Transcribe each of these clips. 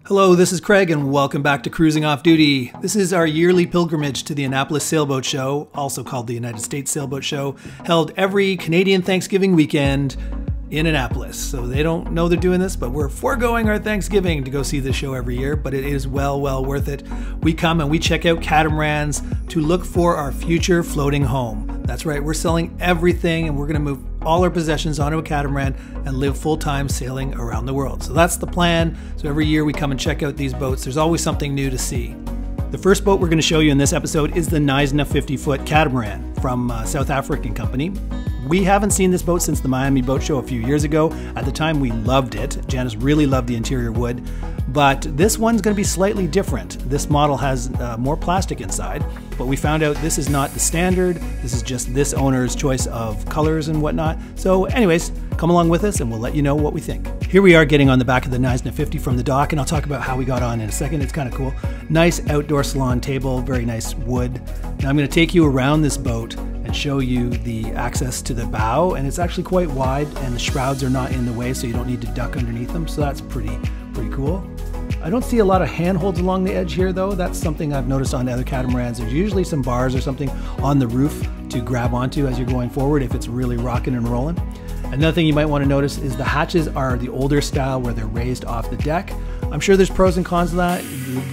Hello, this is Craig and welcome back to Cruising Off Duty. This is our yearly pilgrimage to the Annapolis Sailboat Show, also called the United States Sailboat Show, held every Canadian Thanksgiving weekend in Annapolis. So they don't know they're doing this, but we're foregoing our Thanksgiving to go see this show every year, but it is well worth it. We come and we check out catamarans to look for our future floating home. That's right, we're selling everything and we're gonna move all our possessions onto a catamaran and live full-time sailing around the world. So that's the plan. So every year we come and check out these boats. There's always something new to see. The first boat we're going to show you in this episode is the Knysna 50-foot catamaran from a South African company. We haven't seen this boat since the Miami Boat Show a few years ago. At the time we loved it. Janice really loved the interior wood, but this one's going to be slightly different. This model has more plastic inside, but we found out this is not the standard. This is just this owner's choice of colors and whatnot. So anyways, come along with us and we'll let you know what we think. Here we are getting on the back of the Knysna 50 from the dock, and I'll talk about how we got on in a second. It's kind of cool. Nice outdoor salon table, very nice wood. Now I'm going to take you around this boat and show you the access to the bow, and it's actually quite wide and the shrouds are not in the way, so you don't need to duck underneath them, so that's pretty cool. I don't see a lot of handholds along the edge here though. That's something I've noticed on other catamarans. There's usually some bars or something on the roof to grab onto as you're going forward if it's really rocking and rolling. Another thing you might want to notice is the hatches are the older style where they're raised off the deck. I'm sure there's pros and cons to that.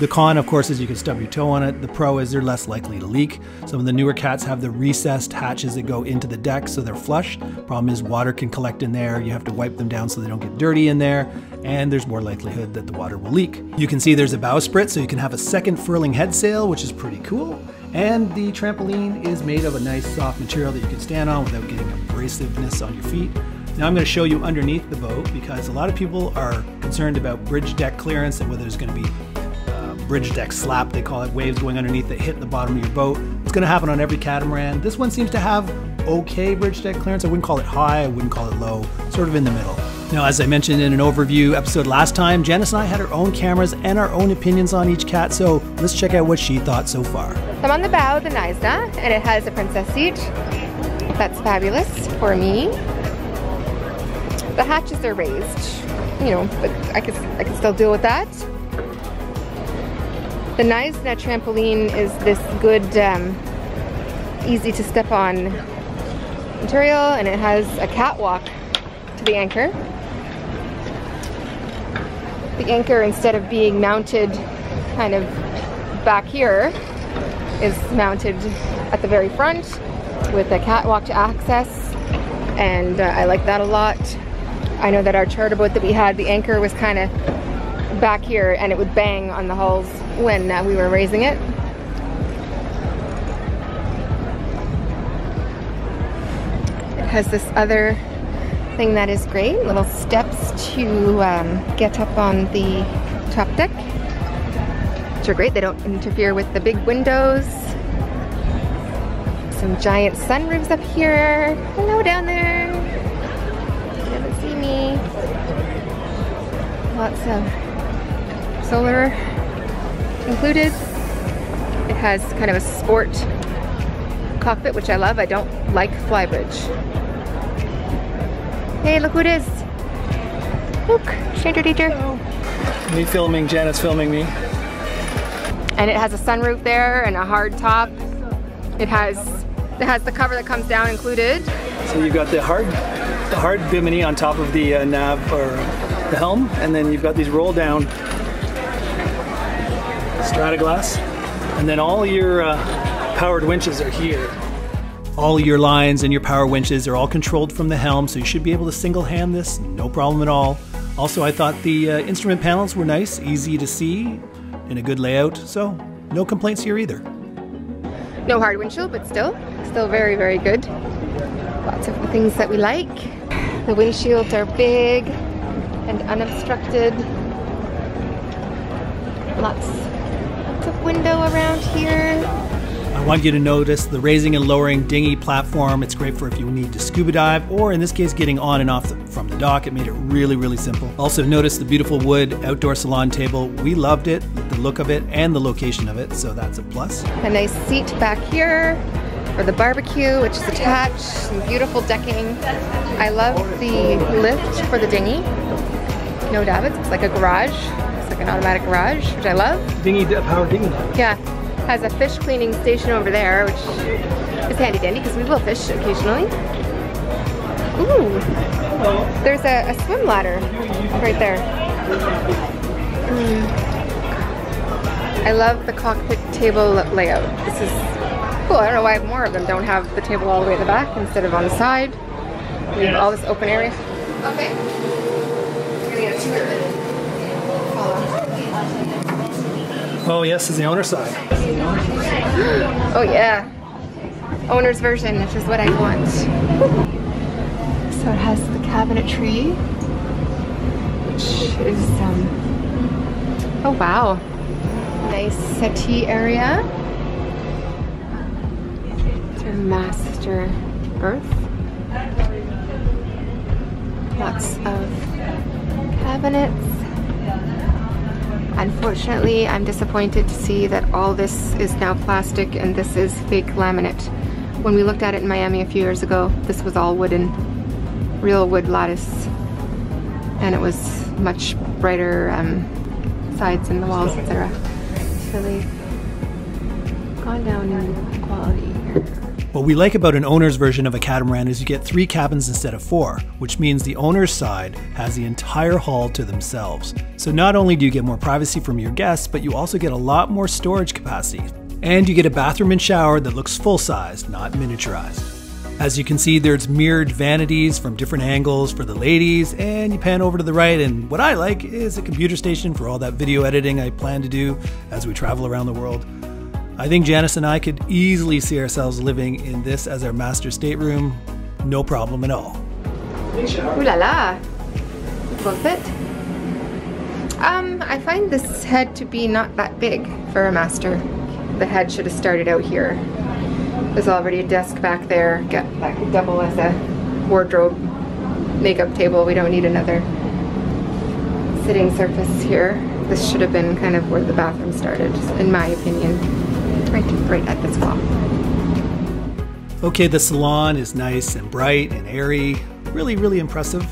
The con, of course, is you can stub your toe on it. The pro is they're less likely to leak. Some of the newer cats have the recessed hatches that go into the deck so they're flush. Problem is water can collect in there. You have to wipe them down so they don't get dirty in there, and there's more likelihood that the water will leak. You can see there's a bowsprit, so you can have a second furling head sail, which is pretty cool. And the trampoline is made of a nice soft material that you can stand on without getting abrasiveness on your feet. Now I'm going to show you underneath the boat because a lot of people are concerned about bridge deck clearance and whether there's going to be bridge deck slap, they call it, waves going underneath that hit the bottom of your boat. It's going to happen on every catamaran. This one seems to have okay bridge deck clearance. I wouldn't call it high, I wouldn't call it low, sort of in the middle. Now, as I mentioned in an overview episode last time, Janice and I had our own cameras and our own opinions on each cat, so let's check out what she thought so far. I'm on the bow of the Knysna, and it has a princess seat. That's fabulous for me. The hatches are raised, you know, but I can still deal with that. The Knysna trampoline is this good, easy to step on material, and it has a catwalk to the anchor. The anchor, instead of being mounted kind of back here, is mounted at the very front with a catwalk to access, and I like that a lot. I know that our charter boat that we had, the anchor was kind of back here and it would bang on the hulls when we were raising it. It has this other thing that is great, little steps to get up on the top deck, which are great. They don't interfere with the big windows. Some giant sunroofs up here. Hello down there. Doesn't see me. Lots of solar included. It has kind of a sport cockpit, which I love. I don't like flybridge. Hey, look who it is. Look, stranger danger. Hello. Me filming, Janet's filming me. And it has a sunroof there and a hard top. It has the cover that comes down included. So you've got the hard bimini on top of the nav or the helm, and then you've got these roll down strata glass, and then all your powered winches are here. All your lines and your power winches are all controlled from the helm, so you should be able to single hand this, no problem at all. Also, I thought the instrument panels were nice, easy to see, in a good layout, so no complaints here either. No hard windshield, but still very good. Lots of things that we like. The windshields are big and unobstructed. Lots of window around here. I want you to notice the raising and lowering dinghy platform. It's great for if you need to scuba dive, or in this case, getting on and off from the dock. It made it really simple. Also, notice the beautiful wood outdoor salon table. We loved it, the look of it, and the location of it, so that's a plus. A nice seat back here for the barbecue, which is attached. Some beautiful decking. I love the lift for the dinghy. No doubt, it's like a garage. like an automatic garage, which I love. Dinghy, powered dinghy. Yeah, has a fish cleaning station over there, which is handy dandy because we will fish occasionally. Ooh, there's a swim ladder right there. I love the cockpit table layout. This is cool. I don't know why more of them don't have the table all the way at the back instead of on the side. We have all this open area. Okay. We're gonna get a tour of it. Oh yes, is the owner's side. Oh yeah. Owner's version, which is what I want. So it has the cabinetry, which is oh wow. Nice settee area. It's our master berth. Lots of cabinets. Unfortunately, I'm disappointed to see that all this is now plastic and this is fake laminate. When we looked at it in Miami a few years ago, this was all wooden, real wood lattice, and it was much brighter sides and the walls, etc. Really gone down in quality here. What we like about an owner's version of a catamaran is you get 3 cabins instead of 4, which means the owner's side has the entire hull to themselves. So not only do you get more privacy from your guests, but you also get a lot more storage capacity. And you get a bathroom and shower that looks full-sized, not miniaturized. As you can see, there's mirrored vanities from different angles for the ladies, and you pan over to the right, and what I like is a computer station for all that video editing I plan to do as we travel around the world. I think Janice and I could easily see ourselves living in this as our master stateroom, no problem at all. Ooh la la! This will fit. I find this head to be not that big for a master. The head should have started out here. There's already a desk back there. That could double as a wardrobe, makeup table. We don't need another sitting surface here. This should have been kind of where the bathroom started, in my opinion. Right at this wall. Okay, the salon is nice and bright and airy. Really, really impressive.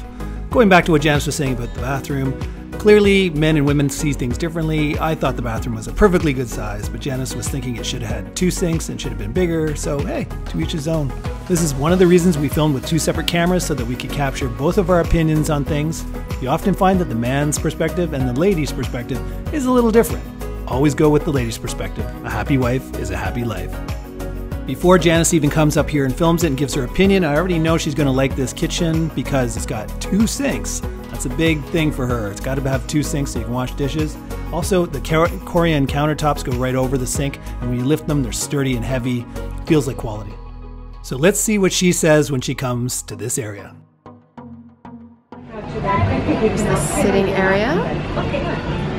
Going back to what Janice was saying about the bathroom, clearly men and women see things differently. I thought the bathroom was a perfectly good size, but Janice was thinking it should have had 2 sinks and should have been bigger, so hey, to each his own. This is one of the reasons we filmed with 2 separate cameras, so that we could capture both of our opinions on things. You often find that the man's perspective and the lady's perspective is a little different. Always go with the lady's perspective. A happy wife is a happy life. Before Janice even comes up here and films it and gives her opinion, I already know she's going to like this kitchen because it's got 2 sinks. That's a big thing for her. It's got to have 2 sinks so you can wash dishes. Also, the Korean countertops go right over the sink, and when you lift them, they're sturdy and heavy. Feels like quality. So let's see what she says when she comes to this area. Here's the sitting area.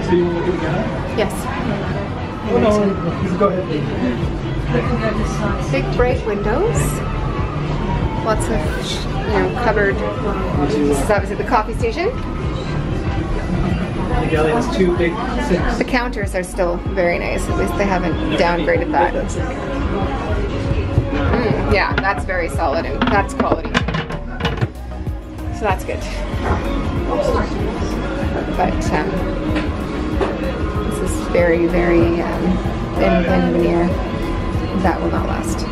So you want to do it now? Yes. Oh, no, go ahead. Big bright windows. Lots of, cupboard. This is obviously the coffee station. The galley has 2 big sinks. The counters are still very nice. At least they haven't downgraded that. Yeah, that's very solid and that's quality. So that's good. But this is very, very thin veneer. That will not last.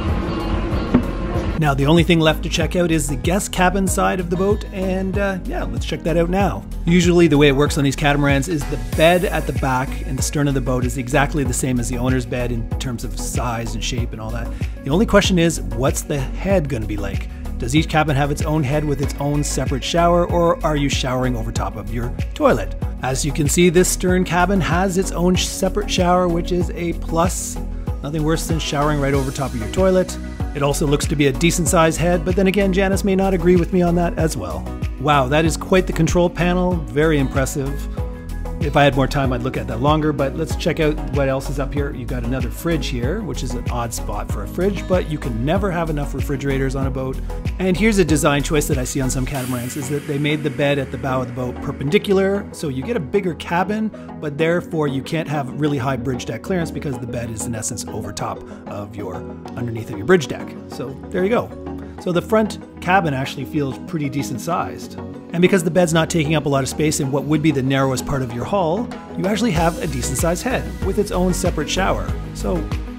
Now the only thing left to check out is the guest cabin side of the boat, and yeah, let's check that out now. Usually the way it works on these catamarans is the bed at the back and the stern of the boat is exactly the same as the owner's bed in terms of size and shape and all that. The only question is, what's the head going to be like? Does each cabin have its own head with its own separate shower, or are you showering over top of your toilet? As you can see, this stern cabin has its own separate shower, which is a plus. Nothing worse than showering right over top of your toilet. It also looks to be a decent sized head, but then again, Janice may not agree with me on that as well. Wow, that is quite the control panel. Very impressive. If I had more time, I'd look at that longer, but let's check out what else is up here. You've got another fridge here, which is an odd spot for a fridge, but you can never have enough refrigerators on a boat. And here's a design choice that I see on some catamarans, is that they made the bed at the bow of the boat perpendicular, so you get a bigger cabin, but therefore you can't have really high bridge deck clearance because the bed is in essence over top of underneath of your bridge deck. So there you go. so the front cabin actually feels pretty decent sized. And because the bed's not taking up a lot of space in what would be the narrowest part of your hull, you actually have a decent sized head with its own separate shower. So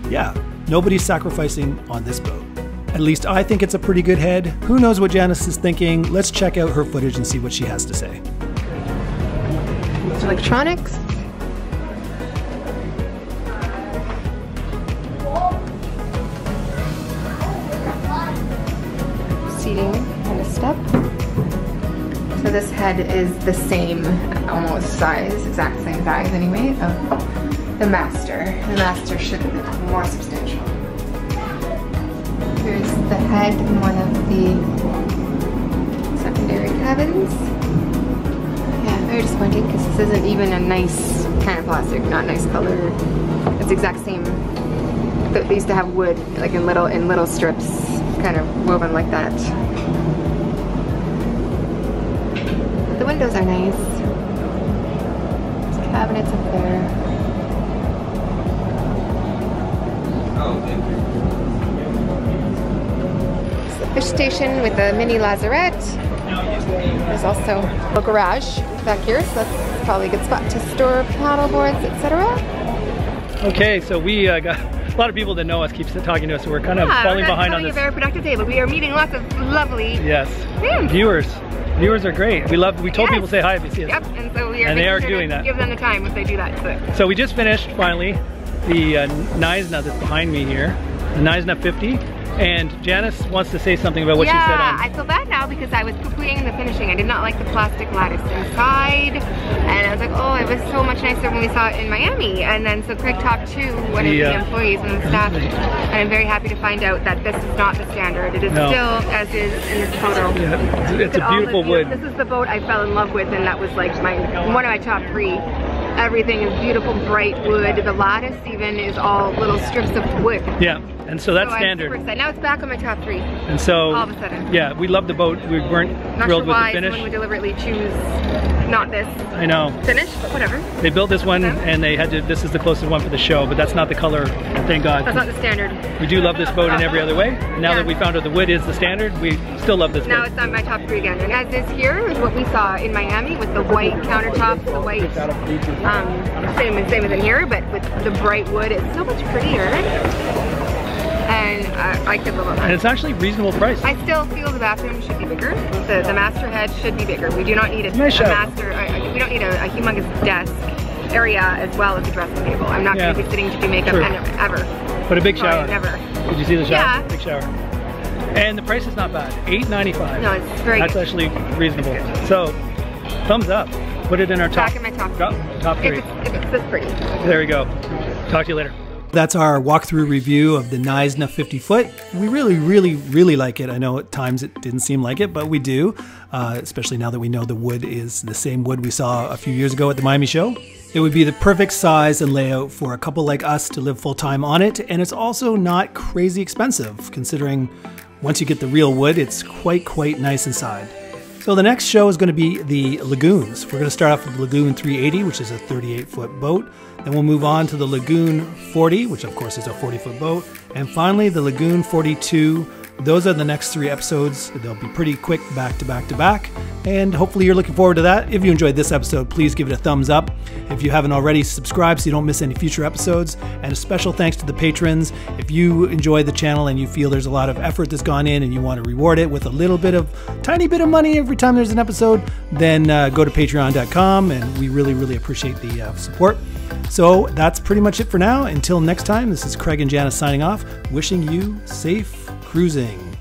yeah, nobody's sacrificing on this boat. At least I think it's a pretty good head. Who knows what Janice is thinking? Let's check out her footage and see what she has to say. Electronics. Seating and a step. So this head is the same, almost size, exact same size anyway, of the Master. The Master should be more substantial. Here's the head in one of the secondary cabins. Yeah, very disappointing because this isn't even a nice kind of plastic, not nice color. It's the exact same. They used to have wood, like in little strips, kind of woven like that. But the windows are nice. There's cabinets up there. Fish station with a mini lazarette. There's also a garage back here, so that's probably a good spot to store paddle boards, etc. Okay, so we got a lot of people that know us keep talking to us, so we're kind of falling behind on this. A very productive day, but we are meeting lots of lovely fans. Viewers. Viewers are great. We told people to say hi if you see us. Yep, and so we are doing that. Give them the time if they do that. So we just finished finally the Knysna that's behind me here, the Knysna 50. And Janice wants to say something about what she said on... I feel bad now because I was poo-pooing the finishing. I did not like the plastic lattice inside. And I was like, oh, it was so much nicer when we saw it in Miami. And then so Craig talked to one of the employees and the staff. And I'm very happy to find out that this is not the standard. It is still as is in this photo. Yeah, it's a beautiful wood. This is the boat I fell in love with, and that was like one of my top 3. Everything is beautiful, bright wood. The lattice even is all little strips of wood. Yeah, and so that's standard. Now it's back on my top 3. And so, all of a sudden. Yeah, we love the boat. We weren't thrilled with the finish. Someone would deliberately choose not this. I know. Finish, but whatever. They built this one, and they had to. This is the closest one for the show, but that's not the color. Thank God. That's not the standard. We do love this boat in every other way. Now that we found out the wood is the standard, we still love this boat. Now it's on my top 3 again. And as is here is what we saw in Miami with the white countertops, the white, same as in here, but with the bright wood, it's so much prettier. And I could live on that. And it's actually reasonable price. I still feel the bathroom should be bigger. The master head should be bigger. We do not need we don't need a humongous desk area as well as a dressing table. I'm not going to be sitting to do makeup ever. But a big shower. Never. Did you see the shower? Yeah. Big shower. And the price is not bad. $8.95. No, it's very That's actually reasonable. So, thumbs up. Put it in our top. Back in my top 3. If it's this pretty. There we go. Talk to you later. That's our walkthrough review of the Knysna 50 foot. We really like it. I know at times it didn't seem like it, but we do, especially now that we know the wood is the same wood we saw a few years ago at the Miami show. It would be the perfect size and layout for a couple like us to live full time on it, and it's also not crazy expensive, considering once you get the real wood, it's quite nice inside. So the next show is going to be the Lagoons. We're going to start off with the Lagoon 380, which is a 38-foot boat. Then we'll move on to the Lagoon 40, which of course is a 40-foot boat. And finally, the Lagoon 42. Those are the next 3 episodes. They'll be pretty quick, back to back to back. And hopefully you're looking forward to that. If you enjoyed this episode, please give it a thumbs up. If you haven't already, subscribe so you don't miss any future episodes. And a special thanks to the patrons. If you enjoy the channel and you feel there's a lot of effort that's gone in and you want to reward it with a little bit of, tiny bit of money every time there's an episode, then go to patreon.com, and we really appreciate the support. So that's pretty much it for now. Until next time, this is Craig and Janice signing off, wishing you safe cruising.